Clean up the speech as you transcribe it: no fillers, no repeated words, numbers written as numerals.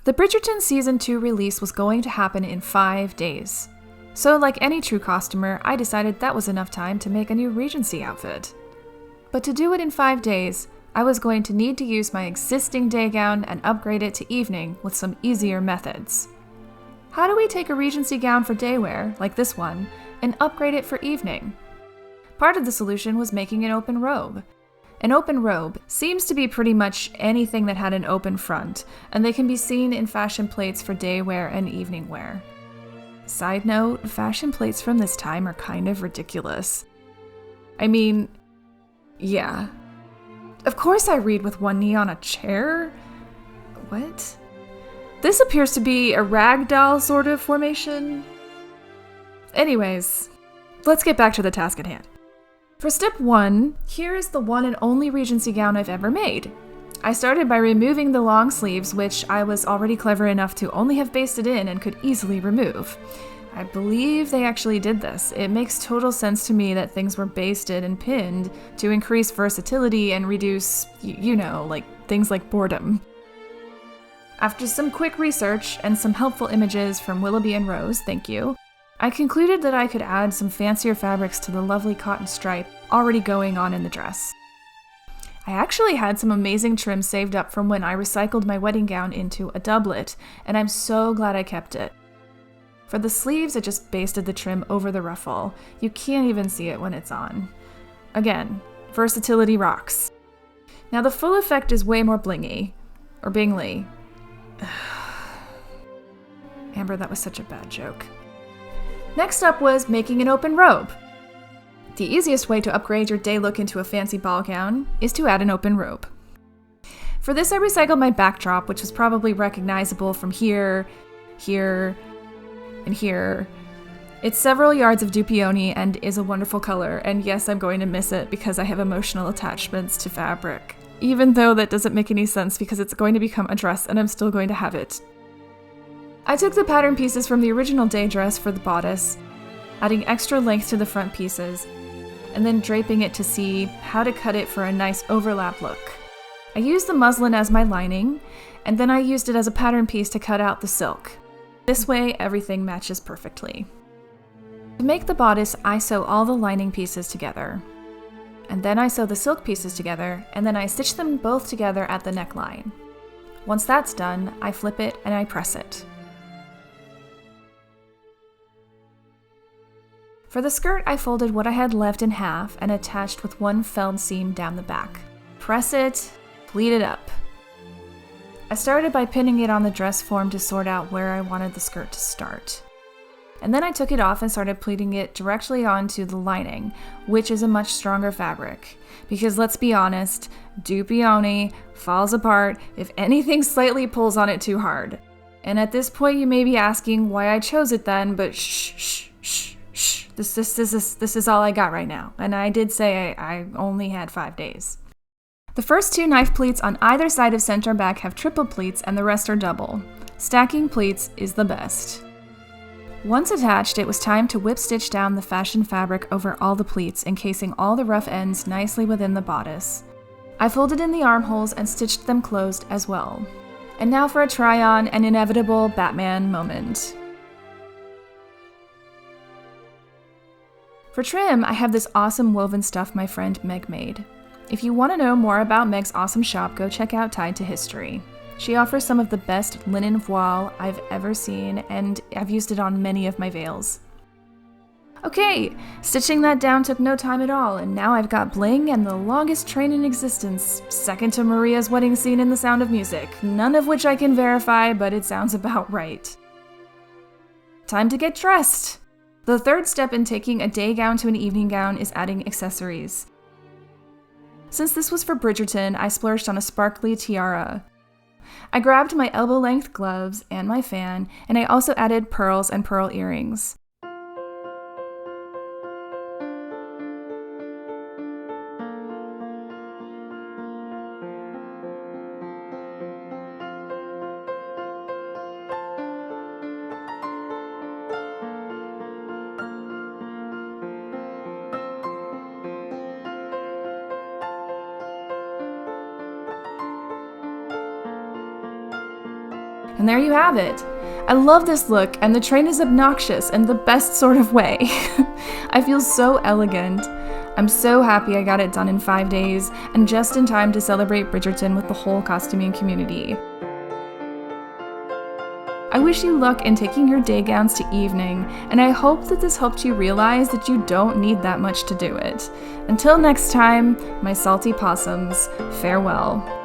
The Bridgerton Season 2 release was going to happen in 5 days. So like any true costumer, I decided that was enough time to make a new Regency outfit. But to do it in 5 days, I was going to need to use my existing day gown and upgrade it to evening with some easier methods. How do we take a Regency gown for day wear, like this one, and upgrade it for evening? Part of the solution was making an open robe. An open robe seems to be pretty much anything that had an open front, and they can be seen in fashion plates for day wear and evening wear. Side note, fashion plates from this time are kind of ridiculous. I mean, yeah. Of course I read with one knee on a chair? What? This appears to be a ragdoll sort of formation. Anyways, let's get back to the task at hand. For step 1, here is the one and only Regency gown I've ever made. I started by removing the long sleeves, which I was already clever enough to only have basted in and could easily remove. I believe they actually did this. It makes total sense to me that things were basted and pinned to increase versatility and reduce, things like boredom. After some quick research and some helpful images from Willoughby and Rose, thank you, I concluded that I could add some fancier fabrics to the lovely cotton stripe already going on in the dress. I actually had some amazing trim saved up from when I recycled my wedding gown into a doublet, and I'm so glad I kept it. For the sleeves, I just basted the trim over the ruffle. You can't even see it when it's on. Again, versatility rocks. Now the full effect is way more blingy. Or bingly. Amber, that was such a bad joke. Next up was making an open robe. The easiest way to upgrade your day look into a fancy ball gown is to add an open robe. For this, I recycled my backdrop, which was probably recognizable from here, here, and here. It's several yards of Dupioni and is a wonderful color, and yes, I'm going to miss it because I have emotional attachments to fabric. Even though that doesn't make any sense because it's going to become a dress and I'm still going to have it. I took the pattern pieces from the original day dress for the bodice, adding extra length to the front pieces, and then draping it to see how to cut it for a nice overlap look. I used the muslin as my lining, and then I used it as a pattern piece to cut out the silk. This way, everything matches perfectly. To make the bodice, I sew all the lining pieces together. And then I sew the silk pieces together, and then I stitch them both together at the neckline. Once that's done, I flip it and I press it. For the skirt, I folded what I had left in half and attached with one felled seam down the back. Press it, pleat it up. I started by pinning it on the dress form to sort out where I wanted the skirt to start. And then I took it off and started pleating it directly onto the lining, which is a much stronger fabric. Because let's be honest, Dupioni falls apart if anything slightly pulls on it too hard. And at this point you may be asking why I chose it then, but shh. This is all I got right now. And I did say I only had 5 days. The first 2 knife pleats on either side of center back have triple pleats and the rest are double. Stacking pleats is the best. Once attached, it was time to whip stitch down the fashion fabric over all the pleats, encasing all the rough ends nicely within the bodice. I folded in the armholes and stitched them closed as well. And now for a try-on, an inevitable Batman moment. For trim, I have this awesome woven stuff my friend Meg made. If you want to know more about Meg's awesome shop, go check out Tied to History. She offers some of the best linen voile I've ever seen, and I've used it on many of my veils. Okay, stitching that down took no time at all, and now I've got bling and the longest train in existence, second to Maria's wedding scene in The Sound of Music, none of which I can verify, but it sounds about right. Time to get dressed! The third step in taking a day gown to an evening gown is adding accessories. Since this was for Bridgerton, I splurged on a sparkly tiara. I grabbed my elbow-length gloves and my fan, and I also added pearls and pearl earrings. And there you have it. I love this look, and the train is obnoxious in the best sort of way. I feel so elegant. I'm so happy I got it done in 5 days, and just in time to celebrate Bridgerton with the whole costuming community. I wish you luck in taking your day gowns to evening, and I hope that this helped you realize that you don't need that much to do it. Until next time, my salty possums, farewell.